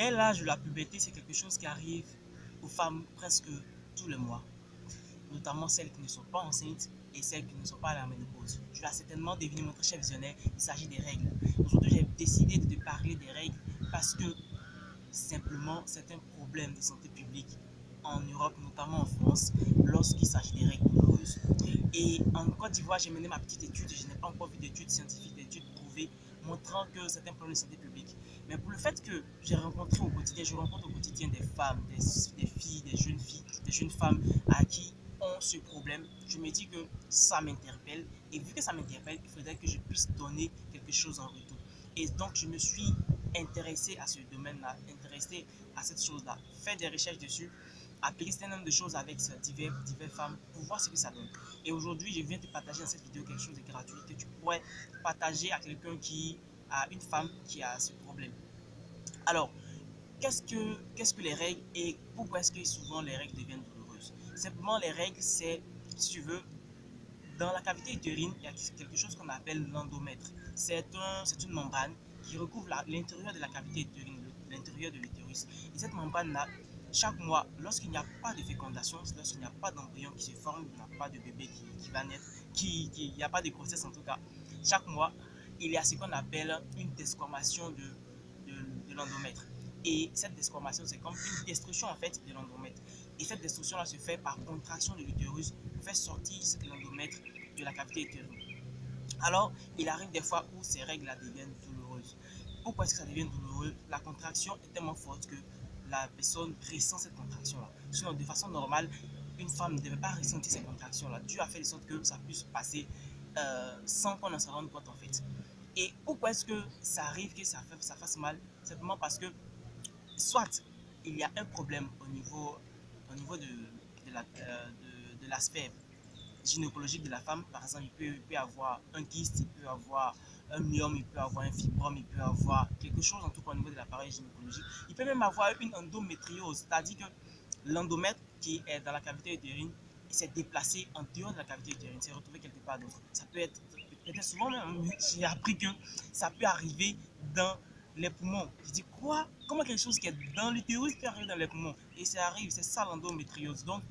Dès l'âge de la puberté, c'est quelque chose qui arrive aux femmes presque tous les mois, notamment celles qui ne sont pas enceintes et celles qui ne sont pas à la ménopause. Tu as certainement deviné mon très cher visionnaire, il s'agit des règles. Aujourd'hui, j'ai décidé de te parler des règles parce que simplement, c'est un problème de santé publique en Europe, notamment en France, lorsqu'il s'agit des règles douloureuses. Et en Côte d'Ivoire, j'ai mené ma petite étude. Je n'ai pas encore vu d'études scientifiques, d'études prouvées montrant que c'est un problème de santé publique. Mais pour le fait que j'ai rencontré au quotidien, je rencontre au quotidien des femmes, des filles, des jeunes femmes à qui ont ce problème, je me dis que ça m'interpelle. Et vu que ça m'interpelle, il faudrait que je puisse donner quelque chose en retour. Et donc, je me suis intéressé à ce domaine-là, intéressé à cette chose-là, faire des recherches dessus, appliquer un certain nombre de choses avec diverses femmes pour voir ce que ça donne. Et aujourd'hui, je viens te partager dans cette vidéo quelque chose de gratuit que tu pourrais partager à quelqu'un qui a une femme qui a ce problème. Alors, qu'est-ce que les règles et pourquoi est-ce que souvent les règles deviennent douloureuses? Simplement, les règles, c'est, si tu veux, dans la cavité utérine, il y a quelque chose qu'on appelle l'endomètre. C'est une membrane qui recouvre l'intérieur de la cavité utérine, l'intérieur de l'utérus. Et cette membrane-là, chaque mois, lorsqu'il n'y a pas de fécondation, lorsqu'il n'y a pas d'embryon qui se forme, il n'y a pas de bébé qui va naître, il n'y a pas de grossesse en tout cas, chaque mois, il y a ce qu'on appelle une desquamation de l'endomètre. Et cette desquamation, c'est comme une destruction en fait de l'endomètre. Et cette destruction-là se fait par contraction de l'utérus pour faire sortir l'endomètre de la cavité utérine. Alors, il arrive des fois où ces règles-là deviennent douloureuses. Pourquoi est-ce que ça devient douloureux? La contraction est tellement forte que la personne ressent cette contraction-là. Sinon, de façon normale, une femme ne devait pas ressentir ces contractions-là. Dieu a fait de sorte que ça puisse passer sans qu'on en se rende compte en fait. Et pourquoi est-ce que ça arrive que ça fasse mal? Simplement parce que soit il y a un problème au niveau de l'aspect gynécologique de la femme. Par exemple, il peut avoir un kyste, il peut avoir un myome, il peut avoir un fibrome, il peut avoir quelque chose en tout cas au niveau de l'appareil gynécologique. Il peut même avoir une endométriose, c'est-à-dire que l'endomètre qui est dans la cavité utérine, il s'est déplacé en dehors de la cavité utérine, s'est retrouvé quelque part d'autre. Ça peut être, peut-être souvent même, j'ai appris que ça peut arriver dans les poumons. Je dis quoi? Comment quelque chose qui est dans l'utérus peut arriver dans les poumons? Et ça arrive, c'est ça l'endométriose. Donc,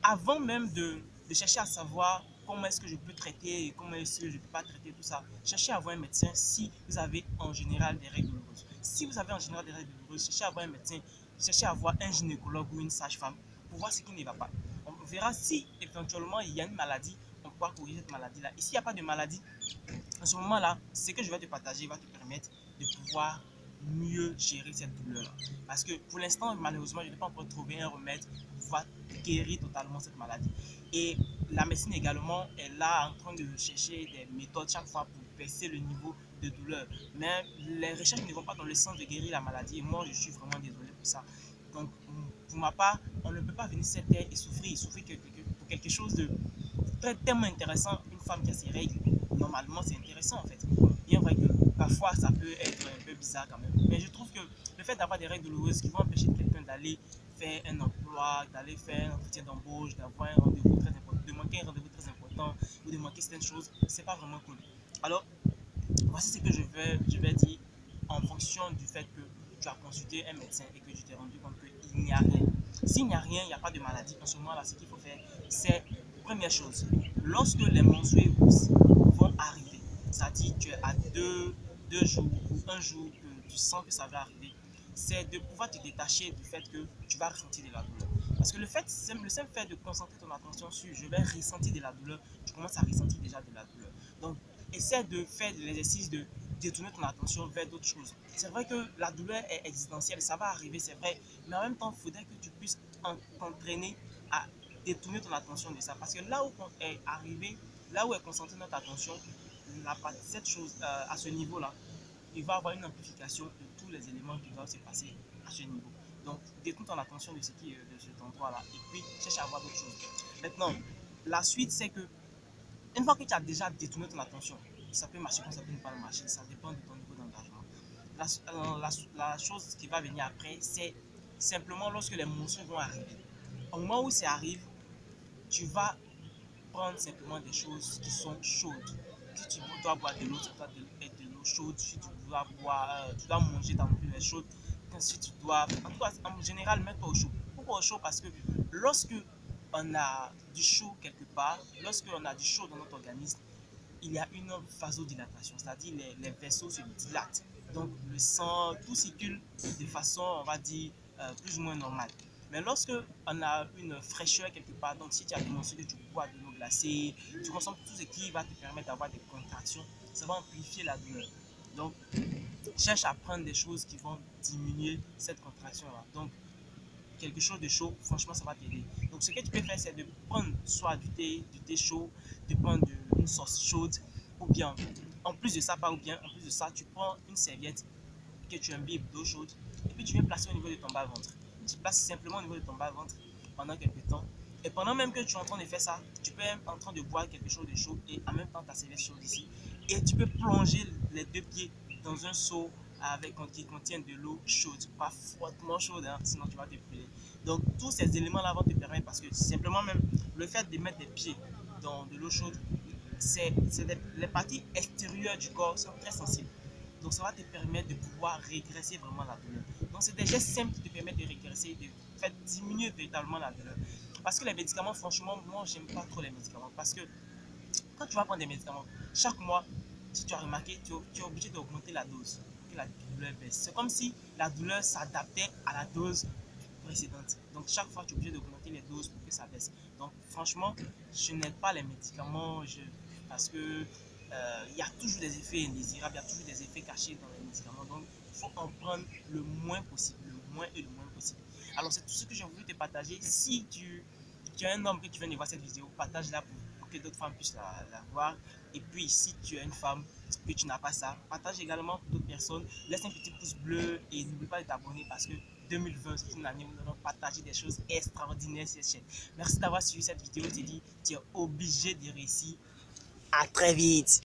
avant même de chercher à savoir comment est-ce que je peux traiter et comment est-ce que je ne peux pas traiter tout ça, cherchez à voir un médecin si vous avez en général des règles douloureuses. Si vous avez en général des règles douloureuses, cherchez à voir un médecin, cherchez à voir un gynécologue ou une sage-femme pour voir ce qui ne va pas. On verra si éventuellement il y a une maladie, on pourra corriger cette maladie-là. Et s'il n'y a pas de maladie, en ce moment-là, ce que je vais te partager va te permettre de pouvoir mieux gérer cette douleur. Parce que pour l'instant, malheureusement, je n'ai pas encore trouvé un remède pour pouvoir guérir totalement cette maladie. Et la médecine également est là en train de chercher des méthodes chaque fois pour baisser le niveau de douleur. Mais les recherches ne vont pas dans le sens de guérir la maladie. Et moi, je suis vraiment désolé pour ça. Donc, pour ma part, on ne peut pas venir sur cette terre et souffrir pour quelque chose de tellement intéressant. Une femme qui a ses règles, normalement, c'est intéressant en fait. Bien vrai que parfois, ça peut être un peu bizarre quand même. Mais je trouve que le fait d'avoir des règles douloureuses qui vont empêcher quelqu'un d'aller faire un emploi, d'aller faire un entretien d'embauche, d'avoir un rendez-vous très important, de manquer un rendez-vous très important ou de manquer certaines choses, c'est pas vraiment cool. Alors, voici ce que je vais dire en fonction du fait que tu as consulté un médecin et que tu t'es rendu compte qu'il n'y a rien. S'il n'y a rien, il n'y a pas de maladie, en ce moment-là, ce qu'il faut faire, c'est, première chose, lorsque les menstrues vont arriver, c'est-à-dire tu es à deux jours ou un jour que tu sens que ça va arriver, c'est de pouvoir te détacher du fait que tu vas ressentir de la douleur. Parce que le simple fait de concentrer ton attention sur je vais ressentir de la douleur, tu commences à ressentir déjà de la douleur. Donc, essaie de faire l'exercice de détourner ton attention vers d'autres choses. C'est vrai que la douleur est existentielle, ça va arriver, c'est vrai, mais en même temps, il faudrait que tu puisses t'entraîner à détourner ton attention de ça. Parce que là où on est arrivé, là où est concentrée notre attention, cette chose, à ce niveau-là, il va y avoir une amplification de tous les éléments qui doivent se passer à ce niveau. Donc, détourne ton attention de ce qui est de cet endroit-là et puis cherche à voir d'autres choses. Maintenant, la suite, c'est que une fois que tu as déjà détourné ton attention, ça peut marcher comme ça peut ne pas marcher, ça dépend de ton niveau d'engagement. La chose qui va venir après, c'est simplement lorsque les menstrues vont arriver. Au moment où ça arrive, tu vas prendre simplement des choses qui sont chaudes. Si tu dois boire de l'eau, ça doit être de l'eau chaude. Si tu dois boire, tu dois manger ta nourriture chaude. qu'ensuite tu dois, en tout cas en général, mets-toi au chaud. Pourquoi au chaud? Parce que lorsque on a du chaud quelque part, lorsque on a du chaud dans notre organisme, il y a une vasodilatation, c'est-à-dire les vaisseaux se dilatent. Donc le sang, tout circule de façon, on va dire, plus ou moins normale. Mais lorsque on a une fraîcheur quelque part, donc si tu as commencé que tu bois de l'eau glacée, tu consommes tout ce qui va te permettre d'avoir des contractions, ça va amplifier la douleur. Donc cherche à prendre des choses qui vont diminuer cette contraction-là. Donc quelque chose de chaud, franchement, ça va t'aider. Donc, ce que tu peux faire, c'est de prendre soit du thé chaud, de prendre une sauce chaude, ou bien, en plus de ça, pas ou bien, en plus de ça, tu prends une serviette que tu imbibes d'eau chaude, et puis tu viens placer au niveau de ton bas-ventre. Tu places simplement au niveau de ton bas-ventre pendant quelques temps. Et pendant même que tu es en train de faire ça, tu peux être en train de boire quelque chose de chaud et en même temps ta serviette chaude ici. Et tu peux plonger les deux pieds dans un seau qui contient de l'eau chaude, pas fortement chaude, hein, sinon tu vas te brûler. Donc tous ces éléments-là vont te permettre, parce que simplement même le fait de mettre des pieds dans de l'eau chaude, les parties extérieures du corps sont très sensibles. Donc ça va te permettre de pouvoir régresser vraiment la douleur. Donc c'est des gestes simples qui te permettent de régresser, de faire diminuer véritablement la douleur. Parce que les médicaments, franchement, moi j'aime pas trop les médicaments. Parce que quand tu vas prendre des médicaments, chaque mois, si tu as remarqué, tu es obligé d'augmenter la dose pour que la douleur baisse. C'est comme si la douleur s'adaptait à la dose précédente. Donc chaque fois, tu es obligé d'augmenter les doses pour que ça baisse. Donc franchement, je n'aide pas les médicaments parce que il y a toujours des effets indésirables, il y a toujours des effets cachés dans les médicaments. Donc il faut en prendre le moins possible, le moins et le moins possible. Alors c'est tout ce que j'ai voulu te partager. Si tu es un homme que tu viens de voir cette vidéo, partage-la pour que d'autres femmes puissent la voir. Et puis si tu es une femme que tu n'as pas ça, partage également pour d'autres personnes. Laisse un petit pouce bleu et n'oublie pas de t'abonner, parce que 2020, c'est une année où nous allons partager des choses extraordinaires sur cette chaîne. Merci d'avoir suivi cette vidéo. Je te dis, tu es obligé de réussir. À très vite.